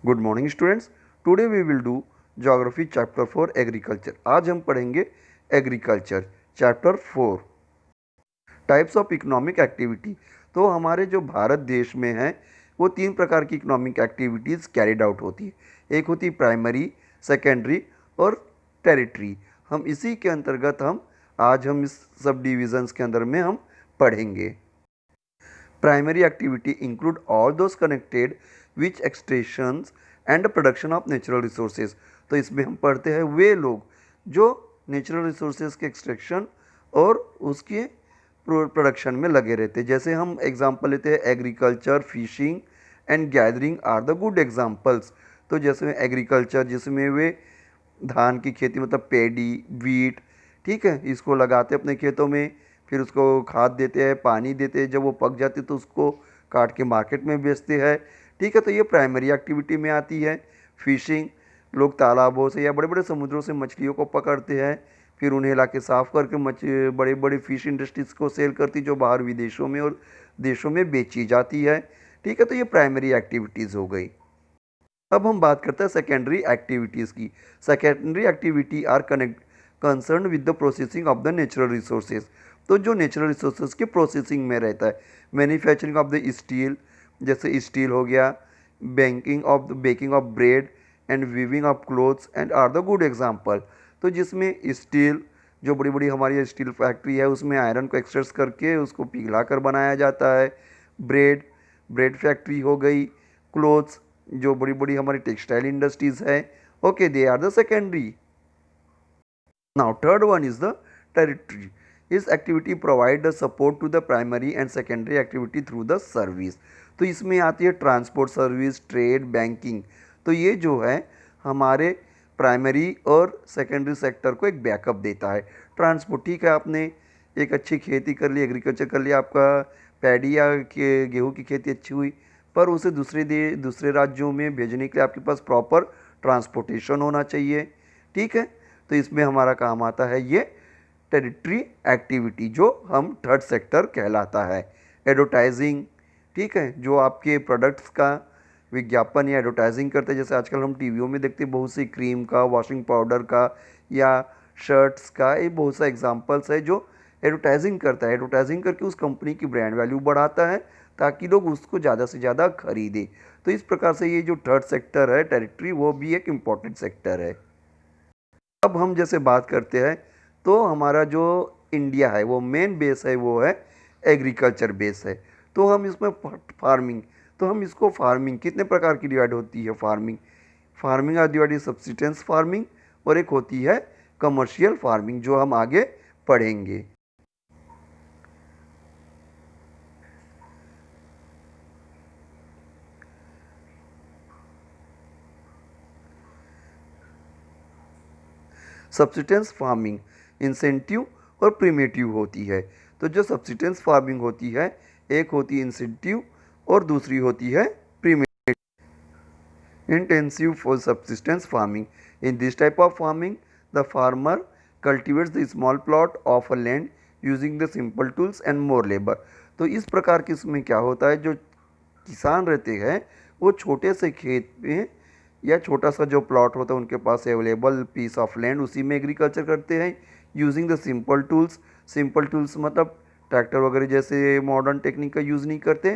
Good morning students. Today we will do geography chapter 4 agriculture. आज हम पढ़ेंगे agriculture chapter 4 types of economic activity. तो हमारे जो भारत देश में है वो तीन प्रकार की इकोनॉमिक एक्टिविटीज़ कैरिड आउट होती है। एक होती प्राइमरी, सेकेंडरी और टेरिटरी। हम इसी के अंतर्गत हम इस सब डिविजन्स के अंदर में हम पढ़ेंगे। Primary activity include all those connected with extractions and production of natural resources। तो इसमें हम पढ़ते हैं वे लोग जो नेचुरल रिसोर्सेज के एक्सट्रैक्शन और उसके प्रोडक्शन में लगे रहते हैं। जैसे हम एग्जांपल लेते हैं agriculture, fishing and gathering are the good examples. तो जैसे एग्रीकल्चर जिसमें वे धान की खेती मतलब पैडी, वीट, ठीक है, इसको लगाते अपने खेतों में, फिर उसको खाद देते हैं, पानी देते हैं, जब वो पक जाती है तो उसको काट के मार्केट में बेचते हैं। ठीक है, तो ये प्राइमरी एक्टिविटी में आती है। फिशिंग, लोग तालाबों से या बड़े बड़े समुद्रों से मछलियों को पकड़ते हैं, फिर उन्हें ला के साफ़ करके बड़े बड़े फिश इंडस्ट्रीज़ को सेल करती जो बाहर विदेशों में और देशों में बेची जाती है। ठीक है, तो ये प्राइमरी एक्टिविटीज़ हो गई। अब हम बात करते हैं सेकेंडरी एक्टिविटीज़ की। Secondary activity are concern with the processing of the natural resources. तो जो नेचुरल रिसोर्सेज की प्रोसेसिंग में रहता है, मैन्युफैक्चरिंग ऑफ द स्टील, जैसे स्टील हो गया, baking of bread and weaving of clothes and are the good example. तो जिसमें स्टील, जो बड़ी बड़ी हमारी स्टील फैक्ट्री है उसमें आयरन को एक्सट्रैक्ट करके उसको पिघला कर बनाया जाता है। ब्रेड, ब्रेड फैक्ट्री हो गई। क्लोथ्स, जो बड़ी बड़ी हमारी टेक्सटाइल इंडस्ट्रीज है, okay, they are the secondary. Now third one is the territory. इस activity provide the support to the primary and secondary activity through the service. तो इसमें आती है ट्रांसपोर्ट सर्विस, ट्रेड, बैंकिंग। तो ये जो है हमारे प्राइमरी और सेकेंडरी सेक्टर को एक बैकअप देता है। ट्रांसपोर्ट, ठीक है, आपने एक अच्छी खेती कर ली, एग्रीकल्चर कर लिया, आपका पैडी या गेहूँ की खेती अच्छी हुई, पर उसे दूसरे राज्यों में भेजने के लिए आपके पास प्रॉपर ट्रांसपोर्टेशन होना चाहिए। ठीक है, तो इसमें हमारा काम आता है ये टेरिटरी एक्टिविटी, जो हम थर्ड सेक्टर कहलाता है। एडवर्टाइजिंग, ठीक है, जो आपके प्रोडक्ट्स का विज्ञापन या एडवर्टाइजिंग करते हैं, जैसे आजकल हम टीवियों में देखते हैं बहुत सी क्रीम का, वॉशिंग पाउडर का या शर्ट्स का, ये बहुत सा एग्जांपल्स है जो एडवर्टाइजिंग करता है। एडवर्टाइजिंग करके उस कंपनी की ब्रांड वैल्यू बढ़ाता है ताकि लोग उसको ज़्यादा से ज़्यादा खरीदें। तो इस प्रकार से ये जो थर्ड सेक्टर है टेरिटरी, वो भी एक इम्पॉर्टेंट सेक्टर है। अब हम जैसे बात करते हैं तो हमारा जो इंडिया है वो मेन बेस है, वो है एग्रीकल्चर बेस है। तो हम इसमें फार्मिंग, तो हम इसको फार्मिंग कितने प्रकार की डिवाइड होती है। Farming farming are divide subsistence farming, और एक होती है कमर्शियल फार्मिंग, जो हम आगे पढ़ेंगे। सब्सिस्टेंस फार्मिंग इंसेंटिव और प्रिमेटिव होती है। तो जो सब्सिस्टेंस फार्मिंग होती है, एक होती है इंसेंटिव और दूसरी होती है primitive. Intensive for subsistence farming, in this type of farming the farmer cultivates the small plot of a land using the simple tools and more labour. तो इस प्रकार की इसमें क्या होता है, जो किसान रहते हैं वो छोटे से खेत में या छोटा सा जो प्लॉट होता है उनके पास अवेलेबल पीस ऑफ लैंड, उसी में एग्रीकल्चर करते हैं using the simple tools. Simple tools मतलब ट्रैक्टर वगैरह जैसे मॉडर्न टेक्निक का यूज़ नहीं करते,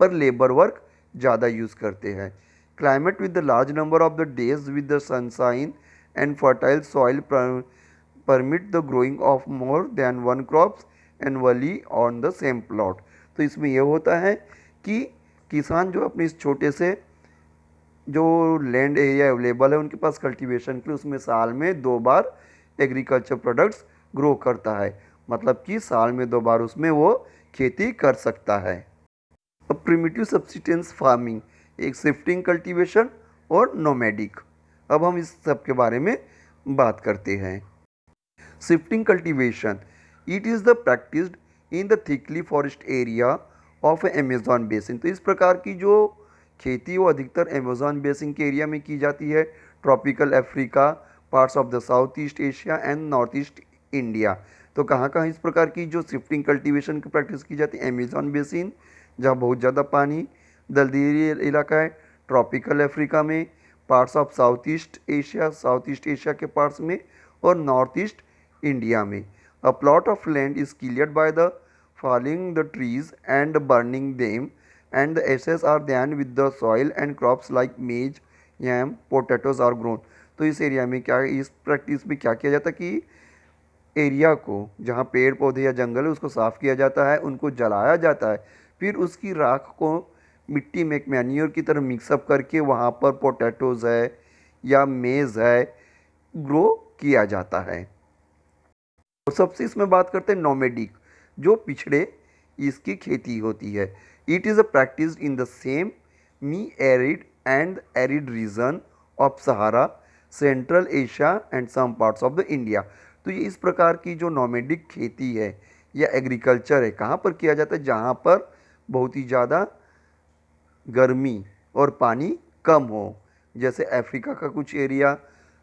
पर लेबर वर्क ज़्यादा यूज़ करते हैं। Climate with the large number of the days with the sunshine and fertile soil permit the growing of more than one crops annually on the same plot. तो इसमें यह होता है कि किसान जो अपने इस छोटे से जो लैंड एरिया अवेलेबल है उनके पास कल्टीवेशन के लिए, उसमें साल में 2 बार एग्रीकल्चर प्रोडक्ट्स ग्रो करता है, मतलब कि साल में 2 बार उसमें वो खेती कर सकता है। अब प्रिमिटिव सब्सिस्टेंस फार्मिंग, एक शिफ्टिंग कल्टीवेशन और नोमैडिक। अब हम इस सब के बारे में बात करते हैं। Shifting cultivation, it is the practised in the thickly forest area of Amazon basin. तो इस प्रकार की जो खेती वो अधिकतर अमेजॉन बेसिन के एरिया में की जाती है। Tropical Africa, parts of the south east Asia and north east India. तो कहाँ कहाँ इस प्रकार की जो शिफ्टिंग कल्टीवेशन की प्रैक्टिस की जाती है, अमेजॉन बेसिन जहाँ बहुत ज़्यादा पानी, दलदली इलाका है, ट्रॉपिकल अफ्रीका में, parts of south east Asia के पार्ट्स में, और नॉर्थ ईस्ट इंडिया में। A plot of land is cleared by the falling the trees and burning them, and the ashes are then with the soil and crops like maize, yam, potatoes are grown। तो इस area में क्या, इस practice में क्या किया जाता है कि एरिया को जहाँ पेड़ पौधे या जंगल है उसको साफ़ किया जाता है, उनको जलाया जाता है, फिर उसकी राख को मिट्टी में एक मैन्योर की तरह मिक्सअप करके वहाँ पर पोटैटोज़ है या मेज़ है ग्रो किया जाता है। और सबसे इसमें बात करते हैं नोमेडिक, जो पिछड़े इसकी खेती होती है। It is a practice in the semi arid and arid region of Sahara, Central Asia and some parts of the India. तो ये इस प्रकार की जो नोमेडिक खेती है या एग्रीकल्चर है, कहाँ पर किया जाता है, जहाँ पर बहुत ही ज़्यादा गर्मी और पानी कम हो। जैसे अफ्रीका का कुछ एरिया,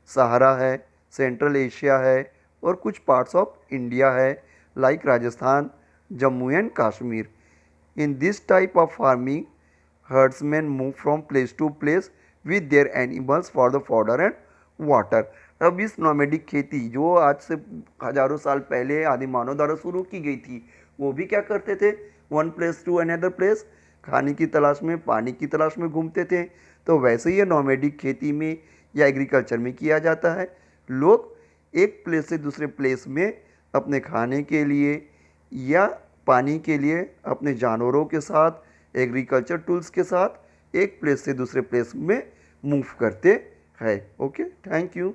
सहारा है, सेंट्रल एशिया है, और कुछ पार्ट्स ऑफ इंडिया है like Rajasthan, Jammu and Kashmir. In this type of farming herdsmen move from place to place with their animals for the fodder and water। अब इस नोमेडिक खेती जो आज से हजारों साल पहले आदि मानव द्वारा शुरू की गई थी, वो भी क्या करते थे, one place to another place, खाने की तलाश में, पानी की तलाश में घूमते थे। तो वैसे ही ये नोमेडिक खेती में या एग्रीकल्चर में किया जाता है। लोग एक प्लेस से दूसरे प्लेस में अपने खाने के लिए या पानी के लिए अपने जानवरों के साथ, एग्रीकल्चर टूल्स के साथ एक प्लेस से दूसरे प्लेस में मूव करते हैं। Okay, thank you.